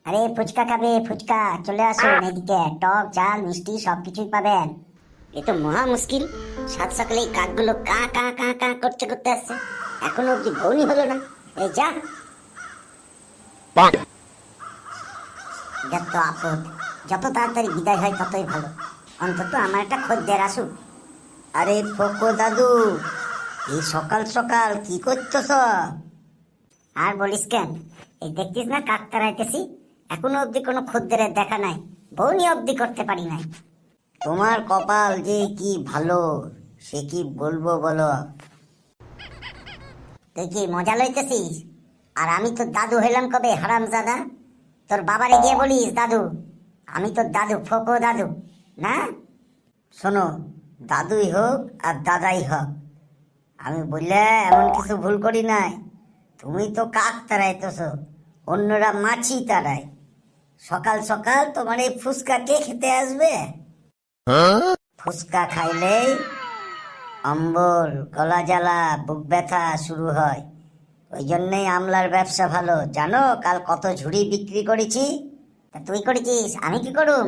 আরে ফুচকা খাবে? ফুচকা চলে আসুন এদিকে, টক ঝাল মিষ্টি সবকিছুই পাবেন। এ তো মহা মুশকিল, সাত সকালে এই কাকগুলো কা কা কা কা করতে করতে আসছে, এখনো অব্দি বউনি হলো না। এই যা, যত আপদ, যত তাড়াতাড়ি বিদায় হয় ততই ভালো, অন্তত আমার একটা খদ্দের আসুক। আরে ফোকো দাদু, এই সকাল সকাল কি করতেছ? আর বলিস কেন, এই দেখতিস না কাক তাড়াইতেছি, এখনো অব্দি কোনো খদ্দেরের দেখা নাই, বউনি অব্দি করতে পারি নাই। তোমার কপাল যে কি ভালো, সে কি বলবো বলো। তুই কি মজা লইতেছিস? আর আমি তো দাদু হইলাম কবে হারামজাদা? তোর বাবারে গিয়ে বলিস দাদু, আমি তো দাদু, ফোকো দাদু না। শোনো, দাদুই হোক আর দাদাই হোক, আমি বললে এমন কিছু ভুল করি নাই। তুমি তো কাক তাড়াইতেছ, অন্যরা মাছি তাড়ায়। সকাল সকাল তোমার এই ফুচকা কে খেতে আসবে? ফুচকা খাইলেই অম্বল, গলা জ্বালা, বুক ব্যথা শুরু হয়। ওই জন্যই আমলার ব্যবসা ভালো, জানো কাল কত ঝুড়ি বিক্রি করেছি। তা তুই করেছিস, আমি কি করুম?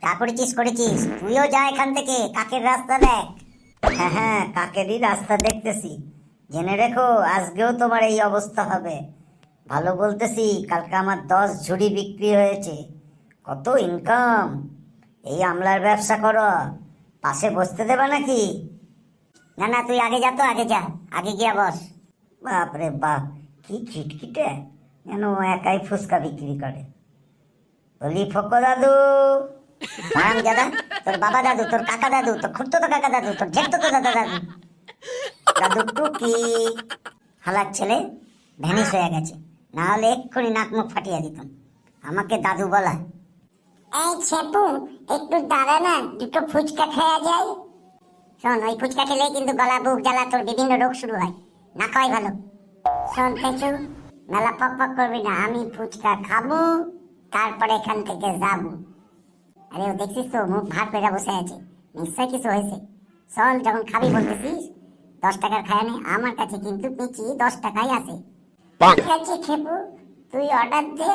যা করেছিস করেছিস, তুইও যা এখান থেকে, কাকের রাস্তা দেখ। হ্যাঁ হ্যাঁ, কাকেরই রাস্তা দেখতেছি। জেনে রেখো, আজকেও তোমার এই অবস্থা হবে। ভালো বলতেছি, কালকে আমার 10 ঝুড়ি বিক্রি হয়েছে। কত ইনকাম! এই আমলার ব্যবসা করো, পাশে বসতে দেবে নাকি? না না, তুই আগে যা, তো আগে যা, আগে গিয়া বস। বাপরে বাপ, কি খিটখিটে, যেন ও একাই ফুচকা বিক্রি করে। বলি ফোকো দাদু, রাম দাদা, তোর বাবা দাদু, তোর কাকা দাদু, তোর খুঁড়তো তো কাকা দাদু, তোর জেঠতো তো দাদা দাদু, দাদু টুকি। হালার ছেলে ভ্যানিশ হয়ে গেছে, না হলে এক্ষুনি নাক মুখ ফাটিয়ে দিতাম। আমাকে দাদু বলা। এই ছেপু, একটু দাঁড়া না, দুটো ফুচকা খাওয়া যায়। শোন, ওই ফুচকা খেলে কিন্তু গলা বুক জ্বালা তোর বিভিন্ন রোগ শুরু হয়, না খাওয়াই ভালো। শোন পেছু, মেলা পক পক করবি না, আমি ফুচকা খাবো, তারপরে এখান থেকে যাবো। আরে ও দেখছিস তো, মুখ ভার পেরা বসে আছে, নিশ্চয় কিছু হয়েছে। চল, যখন খাবি বলতেছিস, 10 টাকার খায় নে, আমার কাছে কিন্তু পিচি 10 টাকাই আছে। ঠিক আছে খেপু, তুই অর্ডার দে।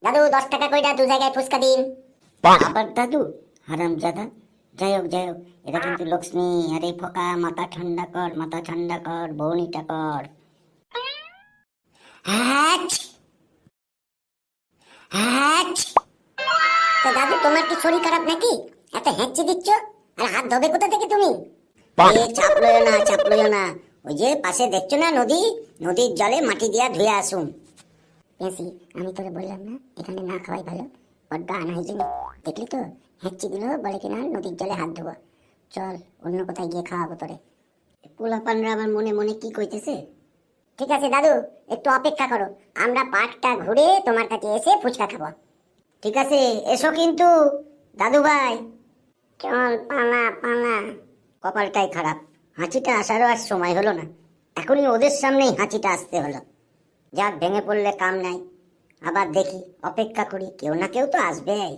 দাদু 10 টাকা কইরা 2 জায়গায় ফুচকা দিন। আবার দাদু, হারামজাদা। যাই হোক যাই হোক, এটা কিন্তু লক্ষ্মী। আরে ফোকা, মাথা ঠান্ডা কর, মাথা ঠান্ডা কর, বউনিটা কর। হ্যাট হ্যাট। তো দাদু, তোমার কি শরীর খারাপ নাকি? এত হেঁচি দিচ্ছ, আর হাত ধোবে কোথা থেকে তুমি? চাপ লইও না, চাপ লইও না। ওই যে পাশে দেখছো না নদী, নদীর জলে মাটি দিয়া ধুয়ে আসুন। পেঁচি, আমি তোকে বললাম না এখানে না খাওয়াই ভালো, বড্ড আনহাইজেনিক। দেখলি তো, হেঁচি দিল, বলে কিনা নদীর জলে হাত ধোবো। চল, অন্য কোথায় গিয়ে খাওয়াবো তোরে। পোলাপানরা আমার মনে মনে কি কইতেছে। ঠিক আছে দাদু, একটু অপেক্ষা করো, আমরা পার্কটা ঘুরে তোমার কাছে এসে ফুচকা খাবো। ঠিক আছে, এসো কিন্তু দাদু ভাই। চল পালা পালা। কপালটাই খারাপ, হাঁচিটা আসারও আর সময় হলো না, এখনই ওদের সামনেই হাঁচিটা আসতে হলো। যাক, ভেঙে পড়লে কাম নাই, আবার দেখি, অপেক্ষা করি, কেউ না কেউ তো আসবেই।